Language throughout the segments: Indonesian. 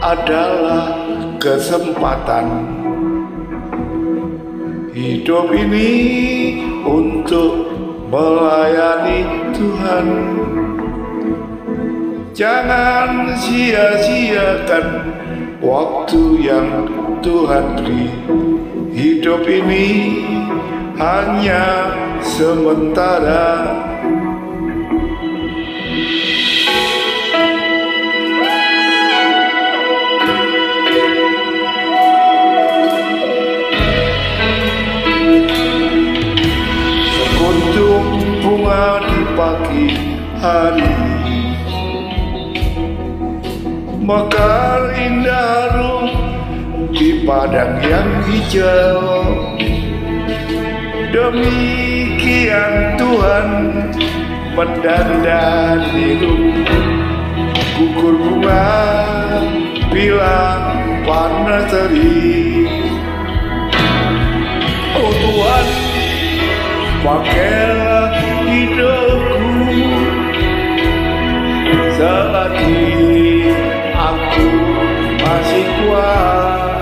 adalah kesempatan. Hidup ini untuk melayani Tuhan. Jangan sia-siakan waktu yang Tuhan beri. Hidup ini hanya sementara. Sekuntum bunga di pagi hari, mekar indah harum di padang yang hijau. Demikian Tuhan mendandani gugur bunga bila panas terik. Oh Tuhan, pakailah hidupku selagi aku masih kuat.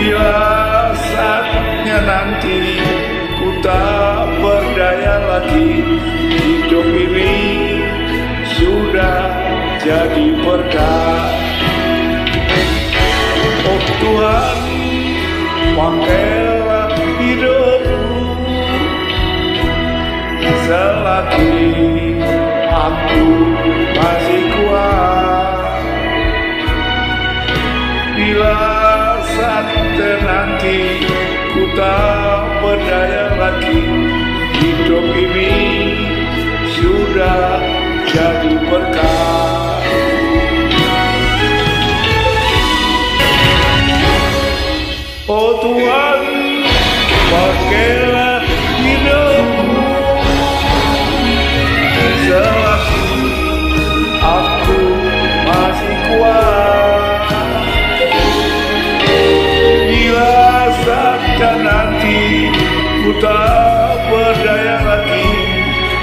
Bila saatnya nanti ku tak berdaya lagi, hidup ini sudah jadi berkah. Oh Tuhan, pakailah hidupku selagi aku masih kuat. Bila saatnya nanti ku tak berdaya lagi, hidup ini sudah jadi berkah. Oh Tuhan, pakailah hidupku selagi aku masih kuat. Bila saatnya nanti ku tak berdaya lagi,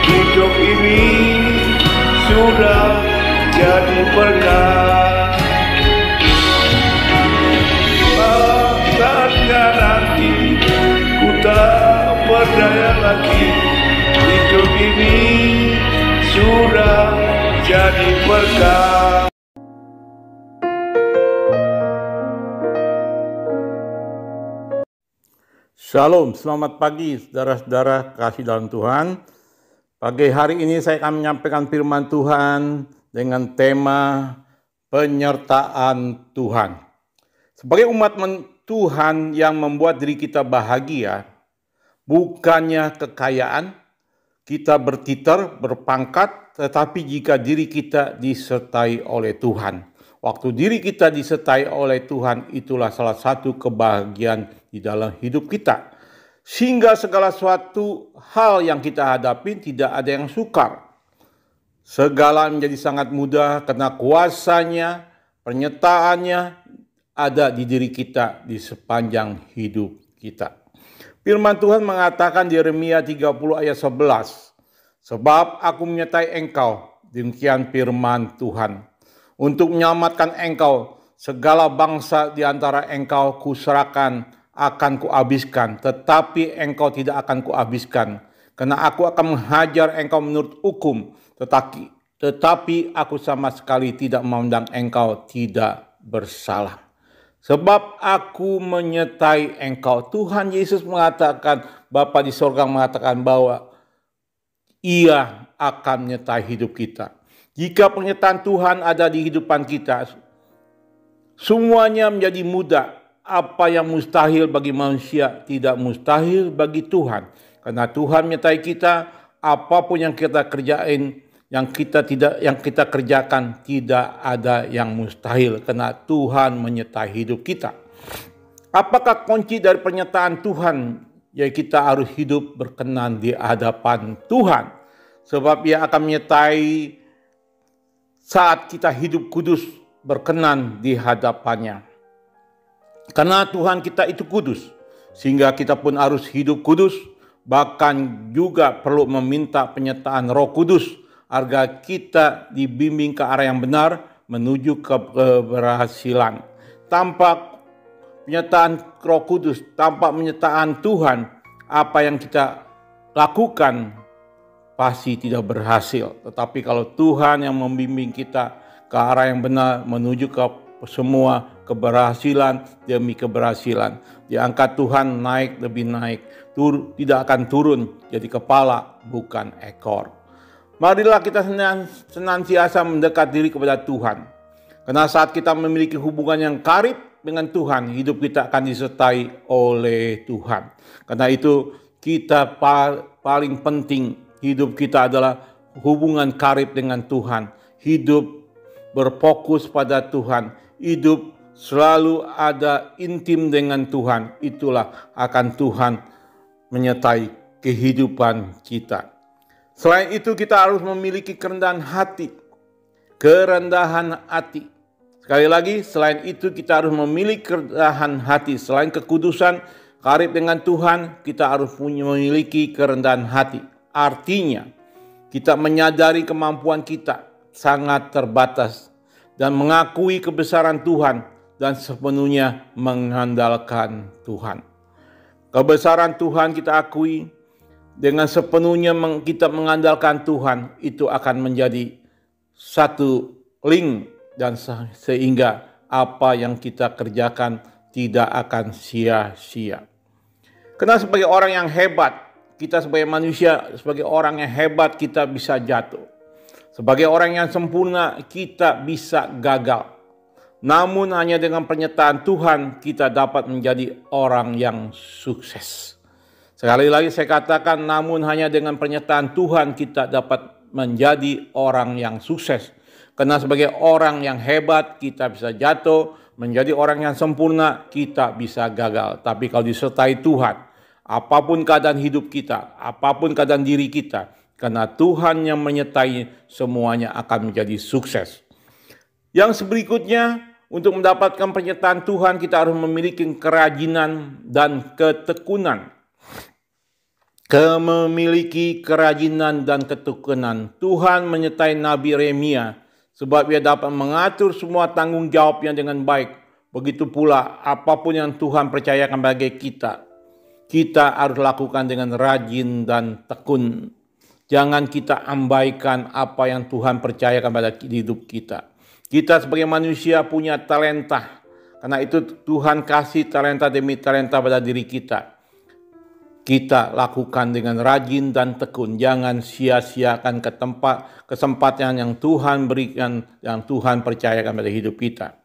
hidup ini sudah jadi berkah. Saatnya nanti ku tak berdaya lagi, hidup ini sudah jadi berkah. Shalom, selamat pagi saudara-saudara kasih dalam Tuhan. Pagi hari ini saya akan menyampaikan firman Tuhan dengan tema penyertaan Tuhan. Sebagai umat Tuhan yang membuat diri kita bahagia, bukannya kekayaan, kita bertiter, berpangkat, tetapi jika diri kita disertai oleh Tuhan. Waktu diri kita disertai oleh Tuhan, itulah salah satu kebahagiaan di dalam hidup kita. Sehingga segala suatu hal yang kita hadapi tidak ada yang sukar. Segala menjadi sangat mudah karena kuasanya, penyertaannya ada di diri kita di sepanjang hidup kita. Firman Tuhan mengatakan di Yeremia 30 ayat 11. Sebab aku menyertai engkau, demikian firman Tuhan. Untuk menyelamatkan engkau, segala bangsa di antara engkau kuserahkan, akan kuhabiskan. Tetapi engkau tidak akan kuhabiskan. Karena aku akan menghajar engkau menurut hukum. Tetapi aku sama sekali tidak memandang engkau tidak bersalah. Sebab aku menyertai engkau. Tuhan Yesus mengatakan, Bapa di sorga mengatakan bahwa Ia akan menyertai hidup kita. Jika penyertaan Tuhan ada di kehidupan kita, semuanya menjadi mudah. Apa yang mustahil bagi manusia tidak mustahil bagi Tuhan. Karena Tuhan menyertai kita, apapun yang kita kerjain, yang kita kerjakan tidak ada yang mustahil karena Tuhan menyertai hidup kita. Apakah kunci dari penyertaan Tuhan? Ya, kita harus hidup berkenan di hadapan Tuhan. Sebab Ia akan menyertai saat kita hidup kudus, berkenan di hadapannya. Karena Tuhan kita itu kudus, sehingga kita pun harus hidup kudus, bahkan juga perlu meminta penyertaan Roh Kudus agar kita dibimbing ke arah yang benar, menuju ke keberhasilan. Tanpa penyertaan Roh Kudus, tanpa penyertaan Tuhan, apa yang kita lakukan pasti tidak berhasil. Tetapi kalau Tuhan yang membimbing kita ke arah yang benar, menuju ke semua keberhasilan demi keberhasilan, diangkat Tuhan naik lebih naik, tidak akan turun jadi kepala bukan ekor. Marilah kita senantiasa mendekat diri kepada Tuhan, karena saat kita memiliki hubungan yang karib dengan Tuhan, hidup kita akan disertai oleh Tuhan. Karena itu kita paling penting, hidup kita adalah hubungan karib dengan Tuhan. Hidup berfokus pada Tuhan, hidup selalu ada intim dengan Tuhan. Itulah akan Tuhan menyertai kehidupan kita. Selain itu kita harus memiliki kerendahan hati. Kerendahan hati. Sekali lagi, selain itu kita harus memiliki kerendahan hati. Selain kekudusan, karib dengan Tuhan, kita harus memiliki kerendahan hati. Artinya, kita menyadari kemampuan kita sangat terbatas dan mengakui kebesaran Tuhan dan sepenuhnya mengandalkan Tuhan. Kebesaran Tuhan kita akui, dengan sepenuhnya kita mengandalkan Tuhan, itu akan menjadi satu link dan sehingga apa yang kita kerjakan tidak akan sia-sia. Karena sebagai orang yang hebat, kita sebagai manusia, sebagai orang yang hebat kita bisa jatuh. Sebagai orang yang sempurna kita bisa gagal. Namun hanya dengan penyertaan Tuhan kita dapat menjadi orang yang sukses. Sekali lagi saya katakan, namun hanya dengan penyertaan Tuhan kita dapat menjadi orang yang sukses. Karena sebagai orang yang hebat kita bisa jatuh, menjadi orang yang sempurna kita bisa gagal. Tapi kalau disertai Tuhan, apapun keadaan hidup kita, apapun keadaan diri kita, karena Tuhan yang menyertai, semuanya akan menjadi sukses. Yang berikutnya, untuk mendapatkan penyertaan Tuhan kita harus memiliki kerajinan dan ketekunan. Memiliki kerajinan dan ketekunan. Tuhan menyertai Nabi Yeremia sebab ia dapat mengatur semua tanggung jawabnya dengan baik. Begitu pula apapun yang Tuhan percayakan bagi kita, kita harus lakukan dengan rajin dan tekun. Jangan kita abaikan apa yang Tuhan percayakan pada hidup kita. Kita sebagai manusia punya talenta. Karena itu Tuhan kasih talenta demi talenta pada diri kita. Kita lakukan dengan rajin dan tekun. Jangan sia-siakan kesempatan yang Tuhan berikan, yang Tuhan percayakan pada hidup kita.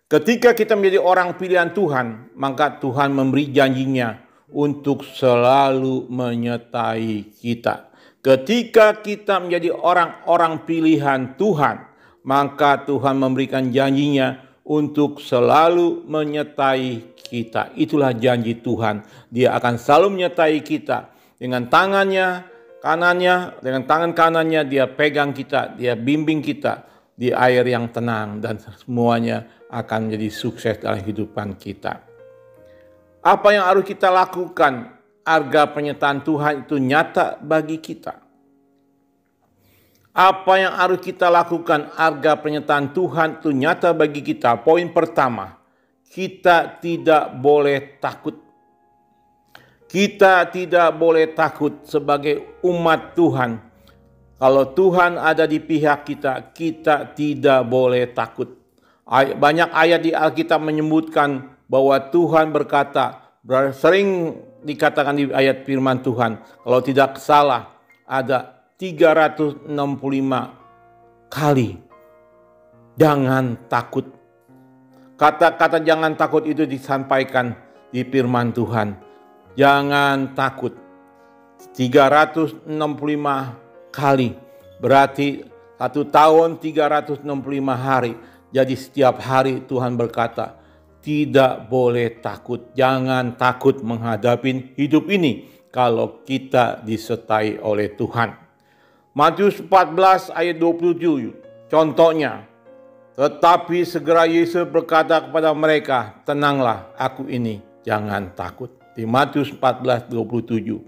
Ketika kita menjadi orang pilihan Tuhan, maka Tuhan memberi janjinya untuk selalu menyertai kita. Ketika kita menjadi orang-orang pilihan Tuhan, maka Tuhan memberikan janjinya untuk selalu menyertai kita. Itulah janji Tuhan. Dia akan selalu menyertai kita. Dengan tangannya kanannya, dengan tangan kanannya dia pegang kita, dia bimbing kita di air yang tenang, dan semuanya akan menjadi sukses dalam kehidupan kita. Apa yang harus kita lakukan agar penyertaan Tuhan itu nyata bagi kita? Apa yang harus kita lakukan agar penyertaan Tuhan itu nyata bagi kita? Poin pertama, kita tidak boleh takut. Kita tidak boleh takut sebagai umat Tuhan. Kalau Tuhan ada di pihak kita, kita tidak boleh takut. Banyak ayat di Alkitab menyebutkan bahwa Tuhan berkata, sering dikatakan di ayat firman Tuhan, kalau tidak salah ada 365 kali jangan takut. Kata-kata jangan takut itu disampaikan di firman Tuhan. Jangan takut. 365 kali. Berarti 1 tahun 365 hari. Jadi setiap hari Tuhan berkata, tidak boleh takut. Jangan takut menghadapi hidup ini kalau kita disertai oleh Tuhan. Matius 14 ayat 27, contohnya, tetapi segera Yesus berkata kepada mereka, tenanglah, aku ini, jangan takut. Di Matius 14, 27.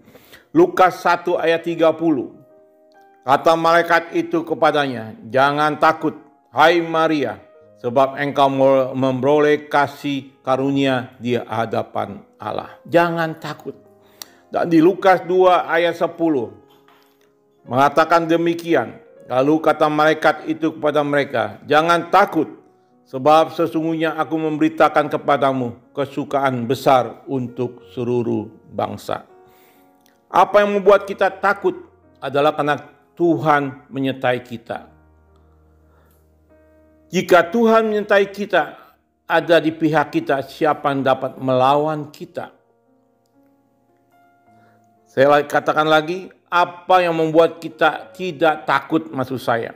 Lukas 1 ayat 30, kata malaikat itu kepadanya, jangan takut, hai Maria, sebab engkau memperoleh kasih karunia di hadapan Allah. Jangan takut. Dan di Lukas 2 ayat 10 mengatakan demikian. Lalu kata malaikat itu kepada mereka, jangan takut, sebab sesungguhnya aku memberitakan kepadamu kesukaan besar untuk seluruh bangsa. Apa yang membuat kita takut adalah karena Tuhan menyertai kita. Jika Tuhan menyertai kita, ada di pihak kita, siapa yang dapat melawan kita? Saya katakan lagi, apa yang membuat kita tidak takut, maksud saya,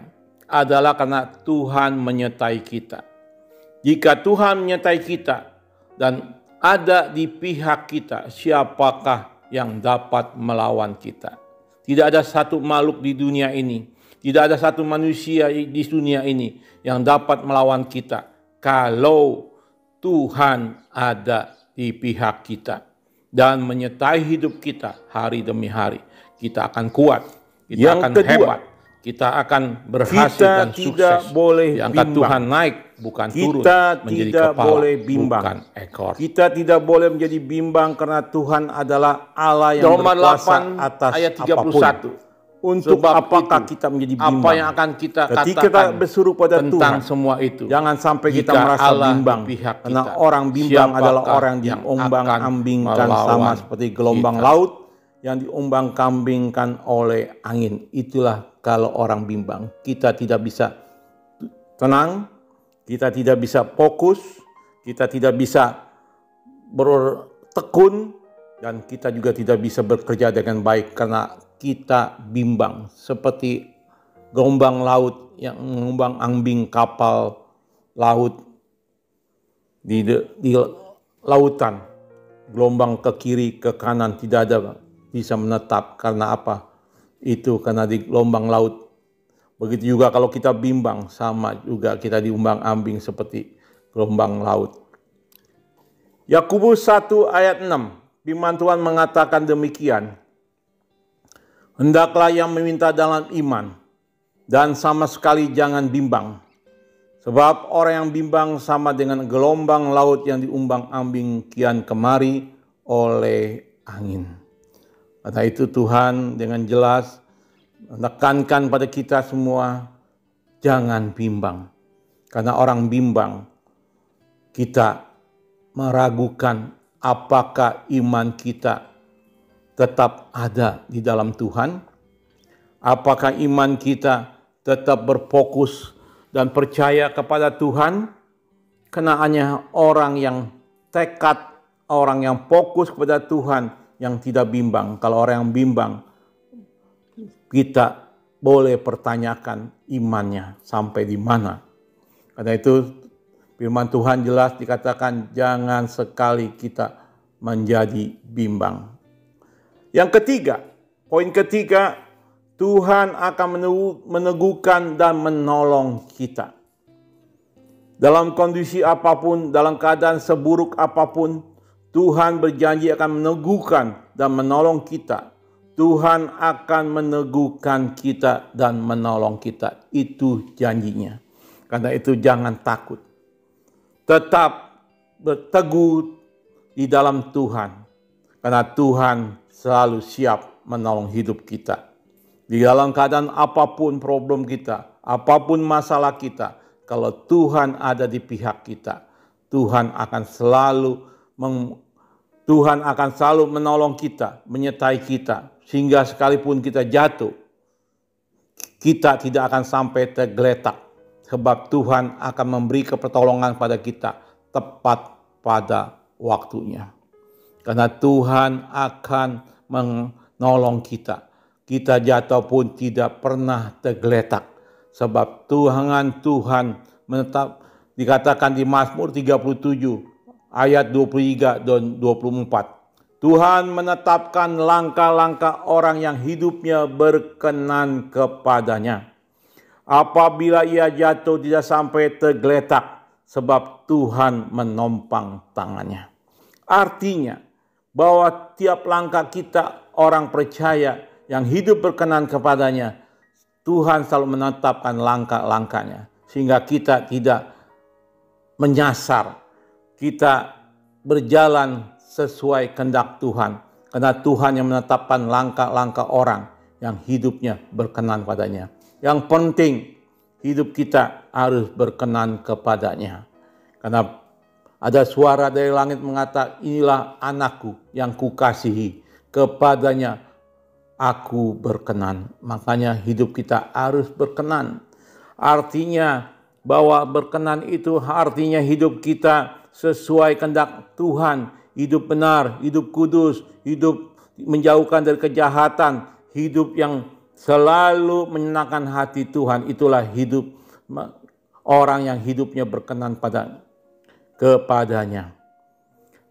adalah karena Tuhan menyertai kita. Jika Tuhan menyertai kita dan ada di pihak kita, siapakah yang dapat melawan kita? Tidak ada satu makhluk di dunia ini, tidak ada satu manusia di dunia ini yang dapat melawan kita kalau Tuhan ada di pihak kita dan menyertai hidup kita hari demi hari. Kita akan kuat, kita akan hebat, kita akan berhasil dan sukses. Diangkat Tuhan naik, bukan turun menjadi kepala, bukan ekor. Kita tidak boleh menjadi bimbang karena Tuhan adalah Allah yang berkuasa atas ayat 31. apapun. Untuk Sebab apakah itu, kita menjadi bimbang? Apa yang akan kita Ketika katakan kita bersuruh pada tentang Tuhan, semua itu? jangan sampai kita Jika merasa Allah bimbang. di pihak Karena kita, orang bimbang adalah siapakah orang yang diombang-ambingkan akan sama melawan seperti gelombang kita? laut yang diombang-ambingkan oleh angin. Itulah kalau orang bimbang. Kita tidak bisa tenang, kita tidak bisa fokus, kita tidak bisa bertekun, dan kita juga tidak bisa bekerja dengan baik karena kita bimbang. Seperti gelombang laut yang mengombang-ambing kapal laut di lautan. Gelombang ke kiri, ke kanan tidak ada bisa menetap. Karena apa? Itu karena di gelombang laut. Begitu juga kalau kita bimbang, sama juga kita diombang-ambing seperti gelombang laut. Yakobus 1 ayat 6, firman Tuhan mengatakan demikian. Hendaklah yang meminta dalam iman, dan sama sekali jangan bimbang. Sebab orang yang bimbang sama dengan gelombang laut yang diombang-ambing kian kemari oleh angin. Karena itu Tuhan dengan jelas menekankan pada kita semua, jangan bimbang. Karena orang bimbang, kita meragukan apakah iman kita tetap ada di dalam Tuhan. Apakah iman kita tetap berfokus dan percaya kepada Tuhan? Karena hanya orang yang tekad, orang yang fokus kepada Tuhan yang tidak bimbang. Kalau orang yang bimbang, kita boleh pertanyakan imannya sampai di mana. Karena itu firman Tuhan jelas dikatakan jangan sekali kita menjadi bimbang. Yang ketiga, poin ketiga, Tuhan akan meneguhkan dan menolong kita. Dalam kondisi apapun, dalam keadaan seburuk apapun, Tuhan berjanji akan meneguhkan dan menolong kita. Tuhan akan meneguhkan kita dan menolong kita. Itu janjinya. Karena itu jangan takut. Tetap berteguh di dalam Tuhan. Karena Tuhan selalu siap menolong hidup kita. Di dalam keadaan apapun problem kita, apapun masalah kita, kalau Tuhan ada di pihak kita, Tuhan akan selalu menolong kita, menyertai kita, sehingga sekalipun kita jatuh, kita tidak akan sampai tergeletak, sebab Tuhan akan memberi pertolongan pada kita tepat pada waktunya. Karena Tuhan akan menolong kita. Kita jatuh pun tidak pernah tergeletak. Sebab Tuhan menetap, dikatakan di Mazmur 37 ayat 23 dan 24. Tuhan menetapkan langkah-langkah orang yang hidupnya berkenan kepadanya. Apabila ia jatuh tidak sampai tergeletak, sebab Tuhan menompang tangannya. Artinya, bahwa tiap langkah kita orang percaya yang hidup berkenan kepadanya, Tuhan selalu menetapkan langkah-langkahnya. sehingga kita tidak menyasar, kita berjalan sesuai kehendak Tuhan. Karena Tuhan yang menetapkan langkah-langkah orang yang hidupnya berkenan padanya. Yang penting hidup kita harus berkenan kepadanya. Karena ada suara dari langit mengatakan, inilah anakku yang kukasihi, kepadanya aku berkenan. Makanya hidup kita harus berkenan. Artinya bahwa berkenan itu artinya hidup kita sesuai kehendak Tuhan. Hidup benar, hidup kudus, hidup menjauhkan dari kejahatan, hidup yang selalu menyenangkan hati Tuhan. Itulah hidup orang yang hidupnya berkenan kepadanya.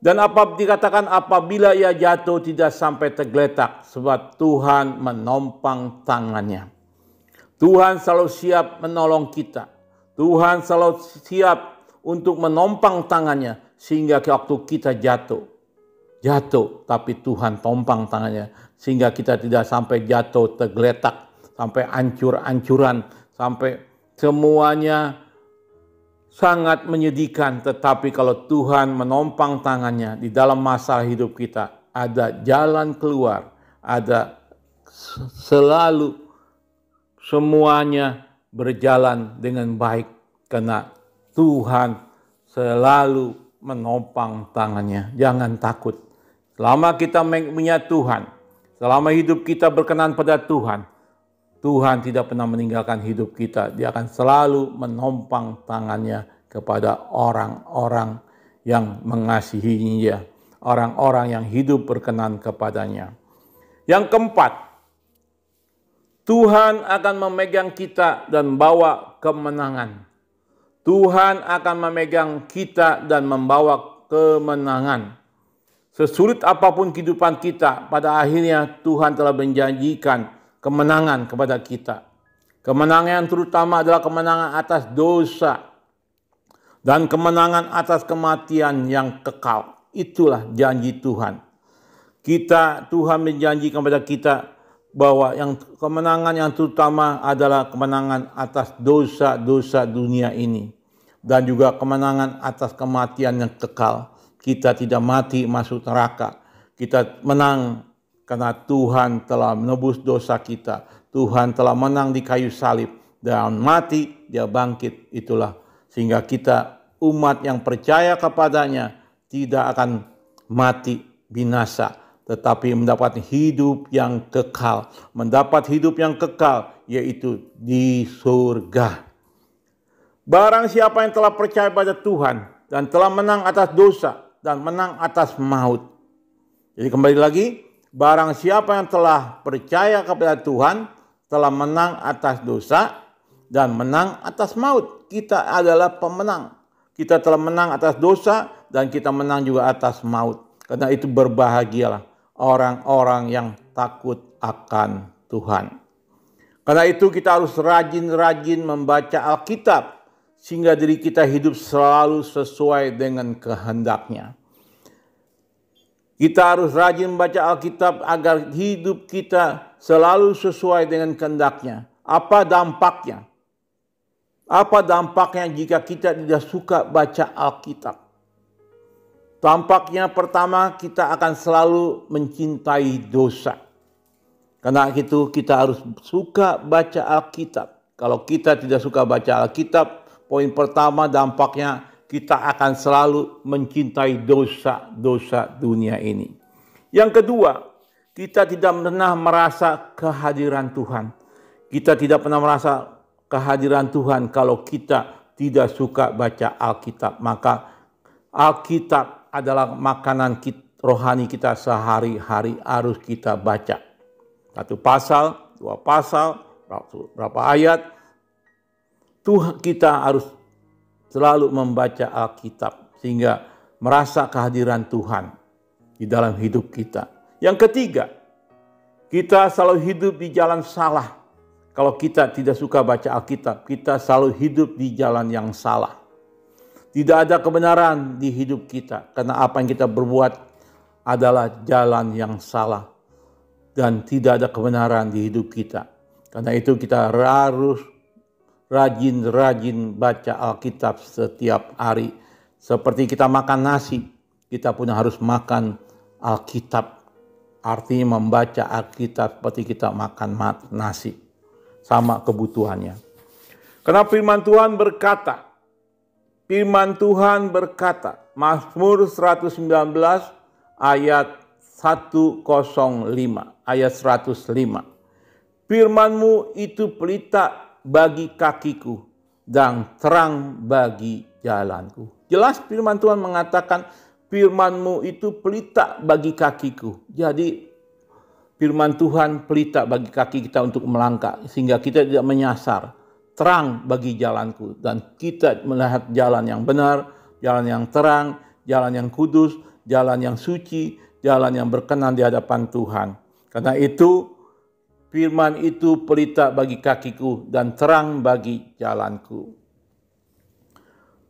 Dan dikatakan apabila ia jatuh tidak sampai tergeletak, sebab Tuhan menopang tangannya. Tuhan selalu siap menolong kita. Tuhan selalu siap untuk menopang tangannya, sehingga waktu kita jatuh, tapi Tuhan tompang tangannya, sehingga kita tidak sampai jatuh tergeletak, sampai hancur-hancuran, sampai semuanya sangat menyedihkan. Tetapi kalau Tuhan menopang tangannya di dalam masalah hidup kita, ada jalan keluar, ada selalu semuanya berjalan dengan baik, karena Tuhan selalu menopang tangannya. Jangan takut. Selama kita punya Tuhan, selama hidup kita berkenan pada Tuhan, Tuhan tidak pernah meninggalkan hidup kita. Dia akan selalu menopang tangannya kepada orang-orang yang mengasihinya, orang-orang yang hidup berkenan kepadanya. Yang keempat, Tuhan akan memegang kita dan bawa kemenangan. Tuhan akan memegang kita dan membawa kemenangan. Sesulit apapun kehidupan kita, pada akhirnya Tuhan telah menjanjikan kemenangan kepada kita. Kemenangan yang terutama adalah kemenangan atas dosa dan kemenangan atas kematian yang kekal. Itulah janji Tuhan. Tuhan menjanjikan kepada kita bahwa kemenangan yang terutama adalah kemenangan atas dosa-dosa dunia ini. Dan juga kemenangan atas kematian yang kekal. Kita tidak mati masuk neraka. Kita menang karena Tuhan telah menebus dosa kita. Tuhan telah menang di kayu salib. Dan mati, dia bangkit. Itulah sehingga kita umat yang percaya kepadanya tidak akan mati binasa, tetapi mendapat hidup yang kekal. Mendapat hidup yang kekal, yaitu di surga. Barang siapa yang telah percaya pada Tuhan dan telah menang atas dosa dan menang atas maut. Jadi kembali lagi, barang siapa yang telah percaya kepada Tuhan telah menang atas dosa dan menang atas maut. Kita adalah pemenang. Kita telah menang atas dosa dan kita menang juga atas maut. Karena itu berbahagialah orang-orang yang takut akan Tuhan. Karena itu kita harus rajin-rajin membaca Alkitab, sehingga diri kita hidup selalu sesuai dengan kehendaknya. Kita harus rajin membaca Alkitab agar hidup kita selalu sesuai dengan kehendaknya. Apa dampaknya? Apa dampaknya jika kita tidak suka baca Alkitab? Dampaknya pertama, kita akan selalu mencintai dosa. Karena itu kita harus suka baca Alkitab. Kalau kita tidak suka baca Alkitab, poin pertama dampaknya kita akan selalu mencintai dosa-dosa dunia ini. Yang kedua, kita tidak pernah merasa kehadiran Tuhan. Kita tidak pernah merasa kehadiran Tuhan kalau kita tidak suka baca Alkitab. Maka Alkitab adalah makanan rohani kita sehari-hari, harus kita baca. 1 pasal, 2 pasal, berapa ayat. Tuhan, kita harus selalu membaca Alkitab sehingga merasa kehadiran Tuhan di dalam hidup kita. Yang ketiga, kita selalu hidup di jalan salah. Kalau kita tidak suka baca Alkitab, kita selalu hidup di jalan yang salah. Tidak ada kebenaran di hidup kita karena apa yang kita berbuat adalah jalan yang salah dan tidak ada kebenaran di hidup kita. Karena itu kita harus rajin-rajin baca Alkitab setiap hari. Seperti kita makan nasi, kita pun harus makan Alkitab. Artinya membaca Alkitab seperti kita makan nasi. Sama kebutuhannya. Karena firman Tuhan berkata, Mazmur 119 ayat 105, ayat 105. Firman-Mu itu pelita bagi kakiku dan terang bagi jalanku. Jelas firman Tuhan mengatakan firman-Mu itu pelita bagi kakiku. Jadi firman Tuhan pelita bagi kaki kita untuk melangkah sehingga kita tidak menyasar. Terang bagi jalanku dan kita melihat jalan yang benar, jalan yang terang, jalan yang kudus, jalan yang suci, jalan yang berkenan di hadapan Tuhan. Karena itu firman itu pelita bagi kakiku dan terang bagi jalanku.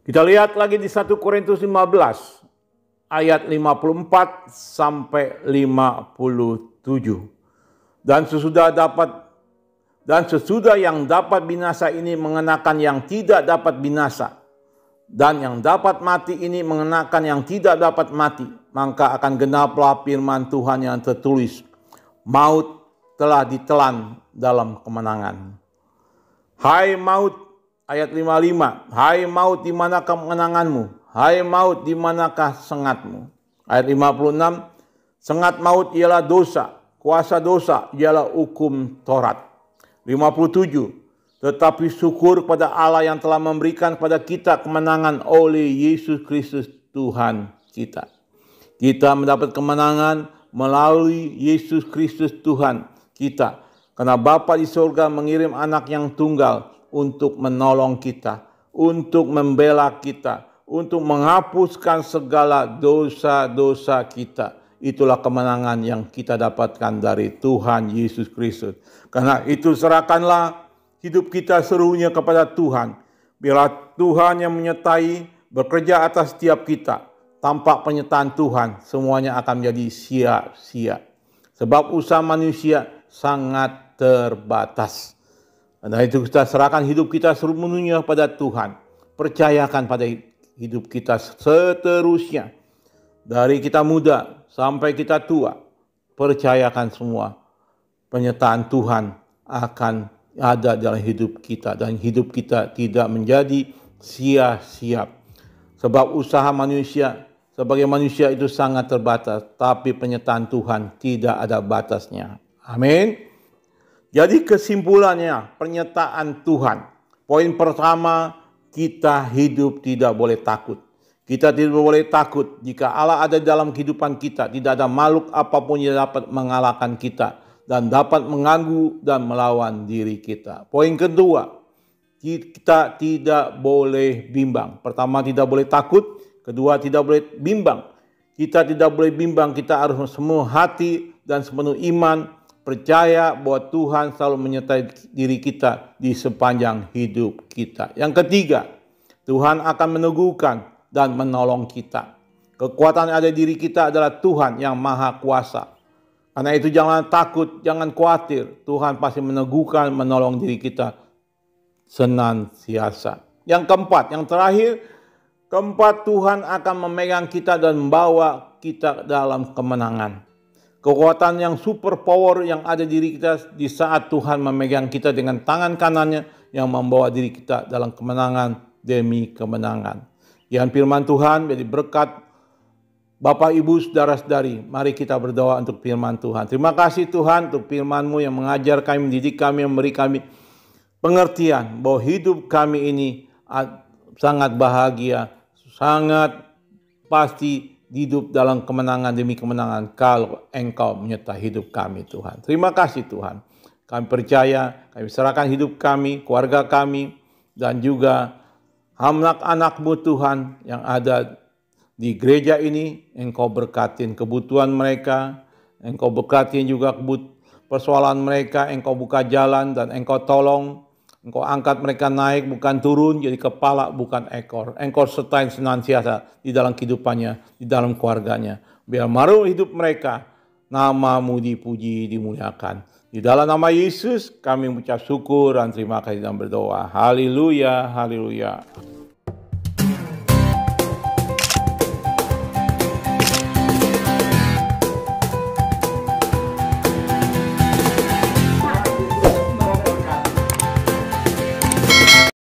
Kita lihat lagi di 1 Korintus 15 ayat 54 sampai 57. Dan sesudah yang dapat binasa ini mengenakan yang tidak dapat binasa, dan yang dapat mati ini mengenakan yang tidak dapat mati, maka akan genaplah firman Tuhan yang tertulis, maut telah ditelan dalam kemenangan. Hai maut, ayat 55, hai maut di manakah kemenanganmu? Hai maut di manakah sengatmu? Ayat 56, sengat maut ialah dosa, kuasa dosa ialah hukum Taurat. 57, tetapi syukur pada Allah yang telah memberikan pada kita kemenangan oleh Yesus Kristus Tuhan kita. Kita mendapat kemenangan melalui Yesus Kristus Tuhan kita. Karena Bapa di surga mengirim anak yang tunggal untuk menolong kita, untuk membela kita, untuk menghapuskan segala dosa-dosa kita. Itulah kemenangan yang kita dapatkan dari Tuhan Yesus Kristus. Karena itu serahkanlah hidup kita seluruhnya kepada Tuhan. Biarlah Tuhan yang menyertai bekerja atas setiap kita. Tanpa penyertaan Tuhan semuanya akan menjadi sia-sia. Sebab usaha manusia sangat terbatas. Karena itu kita serahkan hidup kita seluruhnya pada Tuhan. Percayakan pada hidup kita seterusnya. Dari kita muda sampai kita tua, percayakan semua penyertaan Tuhan akan ada dalam hidup kita. Dan hidup kita tidak menjadi sia-sia. Sebab usaha manusia sebagai manusia itu sangat terbatas. Tapi penyertaan Tuhan tidak ada batasnya. Amin. Jadi kesimpulannya penyertaan Tuhan. Poin pertama, kita hidup tidak boleh takut. Kita tidak boleh takut jika Allah ada dalam kehidupan kita. Tidak ada makhluk apapun yang dapat mengalahkan kita dan dapat mengganggu dan melawan diri kita. Poin kedua, kita tidak boleh bimbang. Pertama, tidak boleh takut. Kedua, tidak boleh bimbang. Kita tidak boleh bimbang. Kita harus sepenuh hati dan sepenuh iman percaya bahwa Tuhan selalu menyertai diri kita di sepanjang hidup kita. Yang ketiga, Tuhan akan meneguhkan dan menolong kita. Kekuatan yang ada di diri kita adalah Tuhan yang Maha Kuasa. Karena itu jangan takut, jangan khawatir. Tuhan pasti meneguhkan, menolong diri kita senantiasa. Yang keempat, yang terakhir, Tuhan akan memegang kita dan membawa kita dalam kemenangan. Kekuatan yang super power yang ada di diri kita di saat Tuhan memegang kita dengan tangan kanannya yang membawa diri kita dalam kemenangan demi kemenangan. Yang firman Tuhan jadi berkat Bapak, Ibu, Saudara-saudari. Mari kita berdoa untuk firman Tuhan. Terima kasih Tuhan untuk firman-Mu yang mengajar kami, mendidik kami, memberi kami pengertian bahwa hidup kami ini sangat bahagia, sangat pasti hidup dalam kemenangan demi kemenangan kalau Engkau menyertai hidup kami Tuhan. Terima kasih Tuhan. Kami percaya, kami serahkan hidup kami, keluarga kami, dan juga anak-anak-Mu Tuhan yang ada di gereja ini. Engkau berkatin kebutuhan mereka, Engkau berkatin juga persoalan mereka, Engkau buka jalan dan Engkau tolong. Engkau angkat mereka naik bukan turun, jadi kepala bukan ekor. Engkau sertai senantiasa di dalam kehidupannya, di dalam keluarganya. Biar melalui hidup mereka, nama-Mu dipuji, dimuliakan. Di dalam nama Yesus kami mengucap syukur dan terima kasih dan berdoa. Haleluya, haleluya.